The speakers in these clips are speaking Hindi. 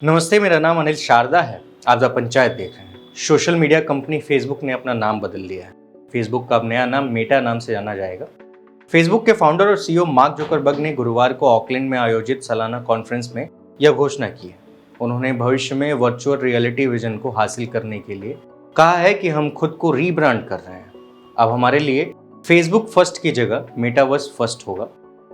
नमस्ते, मेरा नाम अनिल शारदा है। आप द पंचायत देख रहे हैं। सोशल मीडिया कंपनी फेसबुक ने अपना नाम बदल लिया है। फेसबुक का अब नया नाम मेटा नाम से जाना जाएगा। फेसबुक के फाउंडर और सीईओ मार्क जुकरबर्ग ने गुरुवार को ऑकलैंड में आयोजित सालाना कॉन्फ्रेंस में यह घोषणा की है। उन्होंने भविष्य में वर्चुअल रियलिटी विजन को हासिल करने के लिए कहा है कि हम खुद को रीब्रांड कर रहे हैं। अब हमारे लिए फेसबुक फर्स्ट की जगह मेटावर्स फर्स्ट होगा।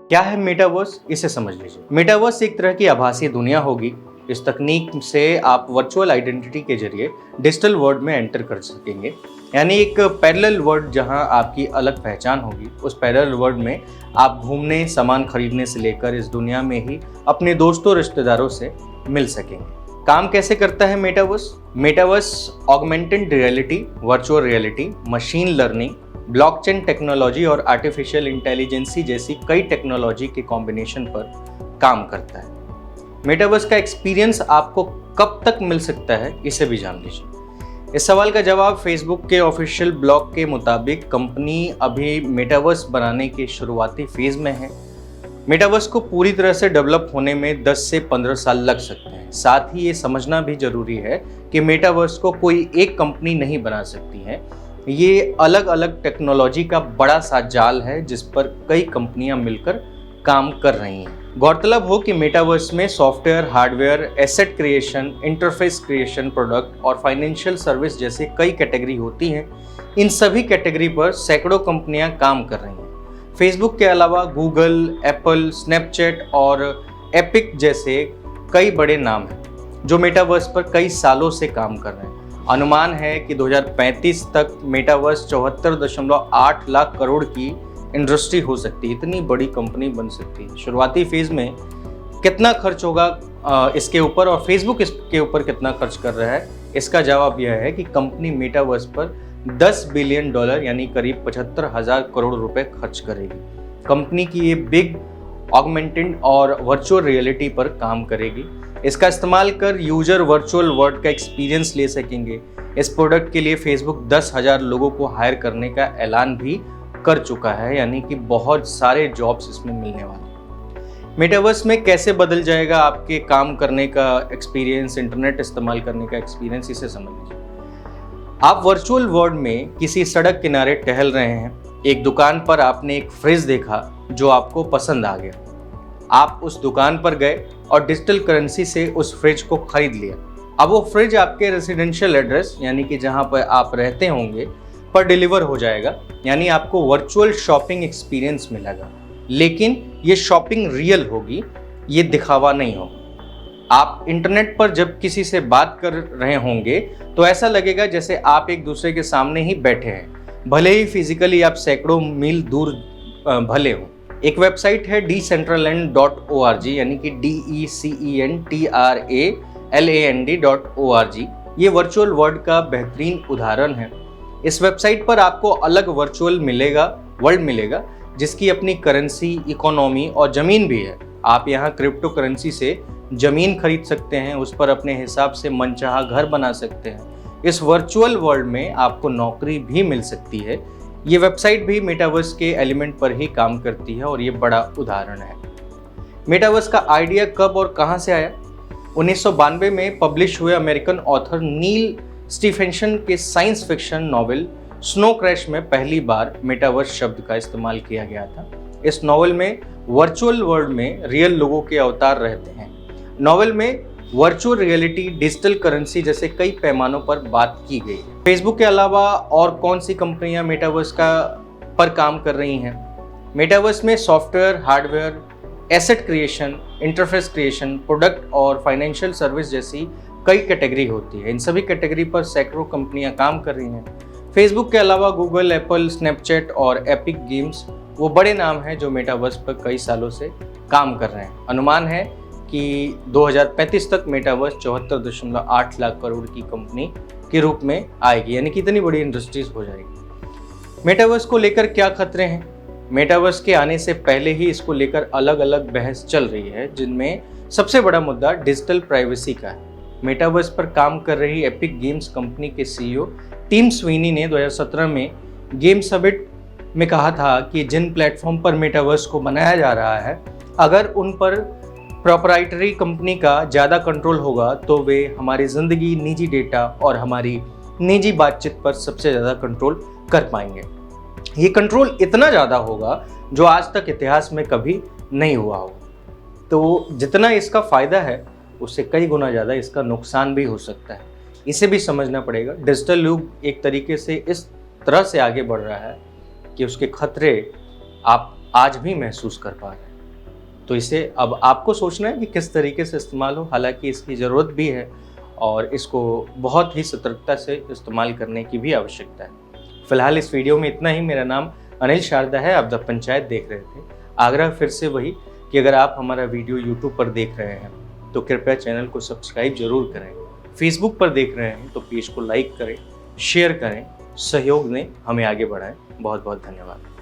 क्या है मेटावर्स, इसे समझ लीजिए। मेटावर्स एक तरह की आभासी दुनिया होगी। इस तकनीक से आप वर्चुअल आइडेंटिटी के जरिए डिजिटल वर्ल्ड में एंटर कर सकेंगे, यानी एक पैरेलल वर्ल्ड जहां आपकी अलग पहचान होगी। उस पैरेलल वर्ल्ड में आप घूमने, सामान खरीदने से लेकर इस दुनिया में ही अपने दोस्तों रिश्तेदारों से मिल सकेंगे। काम कैसे करता है metaverse? Metaverse augmented reality, virtual reality, machine learning, blockchain technology और आर्टिफिशियल इंटेलिजेंसी जैसी कई टेक्नोलॉजी के कॉम्बिनेशन पर काम करता है। मेटावर्स का एक्सपीरियंस आपको कब तक मिल सकता है, इसे भी जान लीजिए। इस सवाल का जवाब फेसबुक के ऑफिशियल ब्लॉग के मुताबिक कंपनी अभी मेटावर्स बनाने के शुरुआती फेज में है। मेटावर्स को पूरी तरह से डेवलप होने में 10 से 15 साल लग सकते हैं। साथ ही ये समझना भी जरूरी है कि मेटावर्स को कोई एक कंपनी नहीं बना सकती है। ये अलग अलग टेक्नोलॉजी का बड़ा सा जाल है जिस पर कई कंपनियां मिलकर काम कर रही हैं। गौरतलब हो कि मेटावर्स में software, hardware, asset creation, interface creation, product और फाइनेंशियल सर्विस जैसे कई कैटेगरी होती हैं। इन सभी कैटेगरी पर सैकड़ों कंपनियां काम कर रही हैं। फेसबुक के अलावा गूगल, एप्पल, स्नैपचैट और एपिक जैसे कई बड़े नाम हैं जो मेटावर्स पर कई सालों से काम कर रहे हैं। अनुमान है कि 2035 तक मेटावर्स 74.8 लाख करोड़ की इंडस्ट्री हो सकती है। इतनी बड़ी कंपनी बन सकती है। शुरुआती फेज में कितना खर्च होगा इसके ऊपर, और फेसबुक इसके ऊपर कितना खर्च कर रहा है, इसका जवाब यह है कि कंपनी मेटावर्स पर $10 बिलियन यानी करीब 75,000 करोड़ रुपए खर्च करेगी। कंपनी की ये बिग ऑगमेंटेड और वर्चुअल रियलिटी पर काम करेगी। इसका इस्तेमाल कर यूजर वर्चुअल वर्ल्ड का एक्सपीरियंस ले सकेंगे। इस प्रोडक्ट के लिए फेसबुक 10,000 लोगों को हायर करने का ऐलान भी कर चुका है, यानी कि बहुत सारे जॉब्स इसमें मिलने वाले हैं। मेटावर्स में कैसे बदल जाएगा आपके काम करने का एक्सपीरियंस, इंटरनेट इस्तेमाल करने का एक्सपीरियंस, इसे समझ लीजिए। आप वर्चुअल वर्ल्ड में किसी सड़क किनारे टहल रहे हैं। एक दुकान पर आपने एक फ्रिज देखा जो आपको पसंद आ गया। आप उस दुकान पर गए और डिजिटल करेंसी से उस फ्रिज को खरीद लिया। अब वो फ्रिज आपके रेजिडेंशियल एड्रेस, यानी कि जहां पर आप रहते होंगे, पर डिलीवर हो जाएगा, यानी आपको वर्चुअल शॉपिंग एक्सपीरियंस मिलेगा। लेकिन ये शॉपिंग रियल होगी, ये दिखावा नहीं होगा। आप इंटरनेट पर जब किसी से बात कर रहे होंगे तो ऐसा लगेगा जैसे आप एक दूसरे के सामने ही बैठे हैं, भले ही फिजिकली आप सैकड़ों मील दूर भले हो। एक वेबसाइट है decentraland.org, यानी कि DECENTRALAND.org। ये वर्चुअल वर्ल्ड का बेहतरीन उदाहरण है। इस वेबसाइट पर आपको अलग वर्चुअल वर्ल्ड मिलेगा जिसकी अपनी करेंसी, इकोनॉमी और ज़मीन भी है। आप यहाँ क्रिप्टो करेंसी से ज़मीन खरीद सकते हैं, उस पर अपने हिसाब से मनचाहा घर बना सकते हैं। इस वर्चुअल वर्ल्ड में आपको नौकरी भी मिल सकती है। ये वेबसाइट भी मेटावर्स के एलिमेंट पर ही काम करती है और ये बड़ा उदाहरण है। मेटावर्स का आइडिया कब और कहाँ से आया? 1992 में पब्लिश हुए अमेरिकन ऑथर नील स्टीफेंसन के science fiction novel snow crash में पहली बार मेटावर्स शब्द का इस्तेमाल किया गया था। इस नॉवेल में वर्चुअल वर्ल्ड में रियल लोगों के अवतार रहते हैं। नॉवेल में वर्चुअल रियलिटी, डिजिटल करेंसी जैसे कई पैमानों पर बात की गई है। फेसबुक के अलावा और कौन सी कंपनियां मेटावर्स पर काम कर रही हैं? मेटावर्स में software, hardware, asset creation, interface creation, product और फाइनेंशियल सर्विस जैसी कई कैटेगरी होती है। इन सभी कैटेगरी पर सैकड़ों कंपनियां काम कर रही हैं। फेसबुक के अलावा गूगल, एप्पल, स्नैपचैट और एपिक गेम्स वो बड़े नाम हैं जो मेटावर्स पर कई सालों से काम कर रहे हैं। अनुमान है कि 2035 तक मेटावर्स 74.8 लाख करोड़ की कंपनी के रूप में आएगी, यानी कि इतनी बड़ी इंडस्ट्रीज हो जाएगी। मेटावर्स को लेकर क्या खतरे हैं? मेटावर्स के आने से पहले ही इसको लेकर अलग अलग बहस चल रही है, जिनमें सबसे बड़ा मुद्दा डिजिटल प्राइवेसी का है। मेटावर्स पर काम कर रही एपिक गेम्स कंपनी के सीईओ टिम स्वीनी ने 2017 में गेम समिट में कहा था कि जिन प्लेटफॉर्म पर मेटावर्स को बनाया जा रहा है, अगर उन पर प्रोपराइटरी कंपनी का ज़्यादा कंट्रोल होगा तो वे हमारी ज़िंदगी, निजी डेटा और हमारी निजी बातचीत पर सबसे ज़्यादा कंट्रोल कर पाएंगे। ये कंट्रोल इतना ज़्यादा होगा जो आज तक इतिहास में कभी नहीं हुआ हो। तो जितना इसका फ़ायदा है उससे कई गुना ज़्यादा इसका नुकसान भी हो सकता है। इसे भी समझना पड़ेगा। डिजिटल युग एक तरीके से इस तरह से आगे बढ़ रहा है कि उसके खतरे आप आज भी महसूस कर पा रहे हैं। तो इसे अब आपको सोचना है कि किस तरीके से इस्तेमाल हो। हालांकि इसकी ज़रूरत भी है और इसको बहुत ही सतर्कता से इस्तेमाल करने की भी आवश्यकता है। फिलहाल इस वीडियो में इतना ही। मेरा नाम अनिल शारदा है, आप द पंचायत देख रहे थे। आग्रह फिर से वही कि अगर आप हमारा वीडियो यूट्यूब पर देख रहे हैं तो कृपया चैनल को सब्सक्राइब जरूर करें। फेसबुक पर देख रहे हैं तो पेज को लाइक करें, शेयर करें, सहयोग दें, हमें आगे बढ़ाएं। बहुत बहुत धन्यवाद।